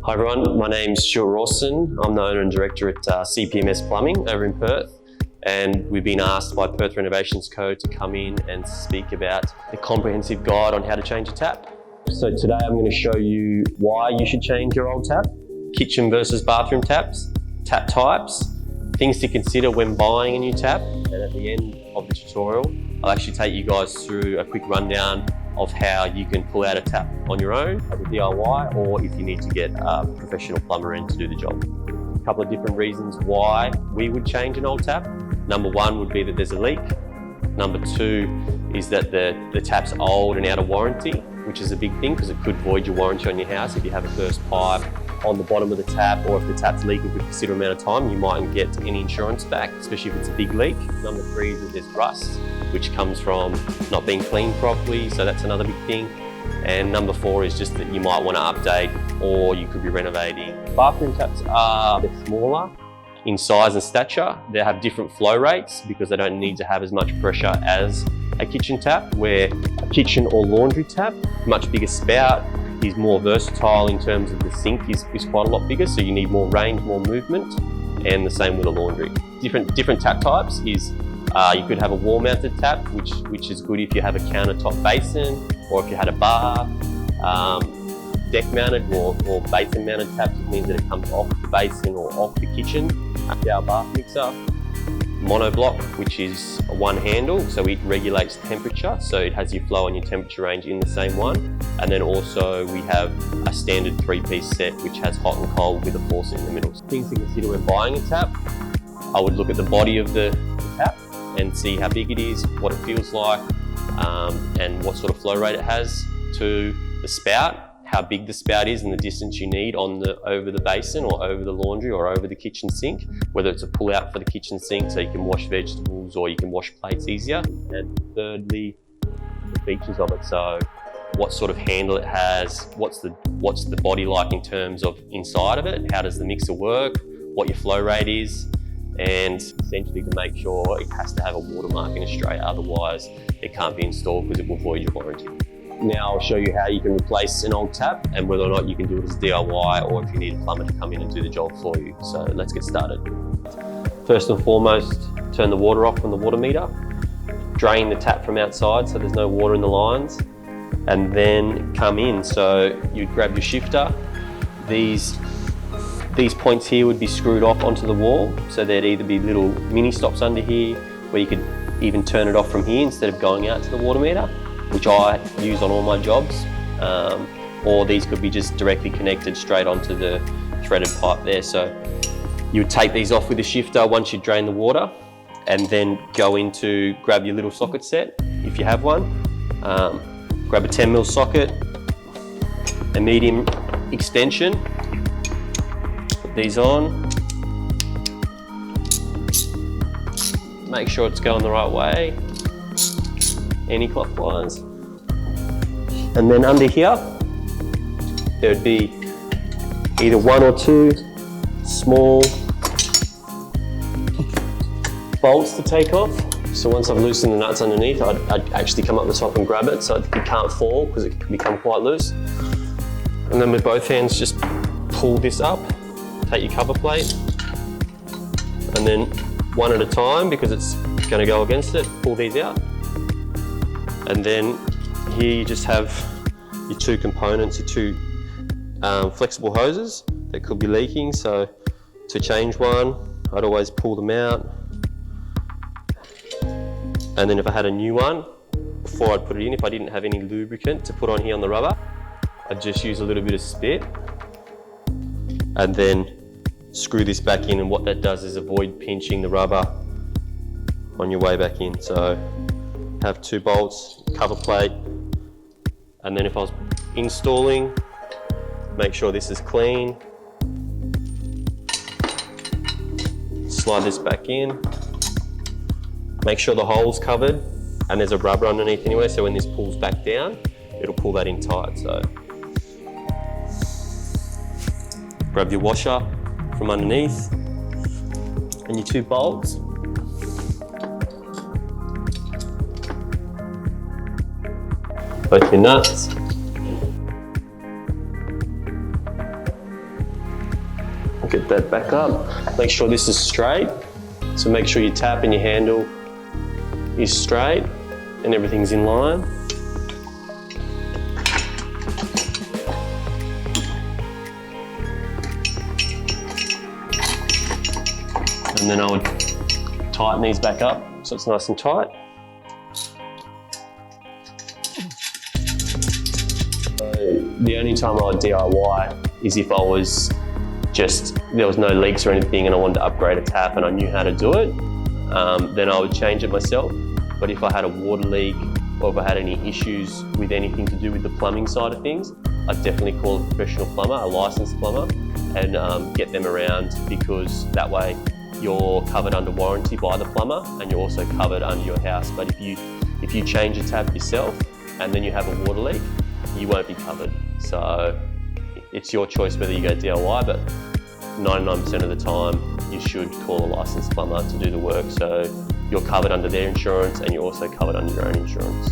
Hi everyone, my name's Stuart Rawson. I'm the owner and director at CPMS Plumbing over in Perth, and we've been asked by Perth Renovations Co to come in and speak about the comprehensive guide on how to change a tap. So today I'm going to show you why you should change your old tap, kitchen versus bathroom taps, tap types, things to consider when buying a new tap, and at the end of the tutorial I'll actually take you guys through a quick rundown of how you can pull out a tap on your own as a DIY, or if you need to get a professional plumber in to do the job. A couple of different reasons why we would change an old tap. Number one would be that there's a leak. Number two is that the tap's old and out of warranty, which is a big thing because it could void your warranty on your house if you have a burst pipe on the bottom of the tap, or if the tap's leaking for a considerable amount of time, you mightn't get any insurance back, especially if it's a big leak. Number three is that there's rust, which comes from not being cleaned properly, so that's another big thing. And number four is just that you might want to update, or you could be renovating. Bathroom taps are smaller in size and stature. They have different flow rates because they don't need to have as much pressure as a kitchen tap, where a kitchen or laundry tap, much bigger spout, is more versatile in terms of the sink is quite a lot bigger, so you need more range, more movement, and the same with a laundry. Different tap types is you could have a wall-mounted tap, which is good if you have a countertop basin, or if you had a bar. Deck-mounted or basin-mounted taps, it means that it comes off the basin or off the kitchen. Our bath mixer. Mono-bloc, which is one handle, so it regulates temperature, so it has your flow and your temperature range in the same one. And then also we have a standard 3-piece set which has hot and cold with a faucet in the middle. Things to consider when buying a tap: I would look at the body of the tap and see how big it is, what it feels like, and what sort of flow rate it has. To the spout, how big the spout is and the distance you need over the basin or over the laundry or over the kitchen sink, whether it's a pull out for the kitchen sink so you can wash vegetables or you can wash plates easier. And thirdly, the features of it. So what sort of handle it has, what's the body like in terms of inside of it, how does the mixer work, what your flow rate is, and essentially to make sure it has to have a watermark in Australia, otherwise it can't be installed because it will void your warranty. Now I'll show you how you can replace an old tap and whether or not you can do it as DIY, or if you need a plumber to come in and do the job for you. So let's get started. First and foremost, turn the water off from the water meter. Drain the tap from outside so there's no water in the lines, and then come in. So you'd grab your shifter. These points here would be screwed off onto the wall, so there'd either be little mini stops under here where you could even turn it off from here instead of going out to the water meter, which I use on all my jobs, or these could be just directly connected straight onto the threaded pipe there. So you would take these off with a shifter once you drain the water, and then go into grab your little socket set if you have one. Grab a 10mm socket, a medium extension, put these on, make sure it's going the right way, anti-clockwise. And then under here, there would be either one or two small bolts to take off. So once I've loosened the nuts underneath, I'd actually come up the top and grab it so it can't fall because it can become quite loose. And then with both hands, just pull this up, take your cover plate, and then one at a time, because it's going to go against it, pull these out. And then here you just have your two components, your two flexible hoses that could be leaking. So to change one, I'd always pull them out. And then if I had a new one, before I'd put it in, if I didn't have any lubricant to put on here on the rubber, I'd just use a little bit of spit and then screw this back in. And what that does is avoid pinching the rubber on your way back in. So have two bolts, cover plate, and then if I was installing, make sure this is clean. Slide this back in. Make sure the hole's covered, and there's a rubber underneath anyway, so when this pulls back down, it'll pull that in tight. So grab your washer from underneath and your two bolts. Both your nuts. Get that back up. Make sure this is straight. So make sure your tap and your handle is straight and everything's in line. And then I would tighten these back up so it's nice and tight. The only time I would DIY is if there was no leaks or anything and I wanted to upgrade a tap and I knew how to do it, then I would change it myself. But if I had a water leak or if I had any issues with anything to do with the plumbing side of things, I'd definitely call a professional plumber, a licensed plumber, and get them around, because that way you're covered under warranty by the plumber and you're also covered under your house. But if you change a tap yourself and then you have a water leak, you won't be covered. So it's your choice whether you go DIY, but 99% of the time you should call a licensed plumber to do the work, so you're covered under their insurance and you're also covered under your own insurance.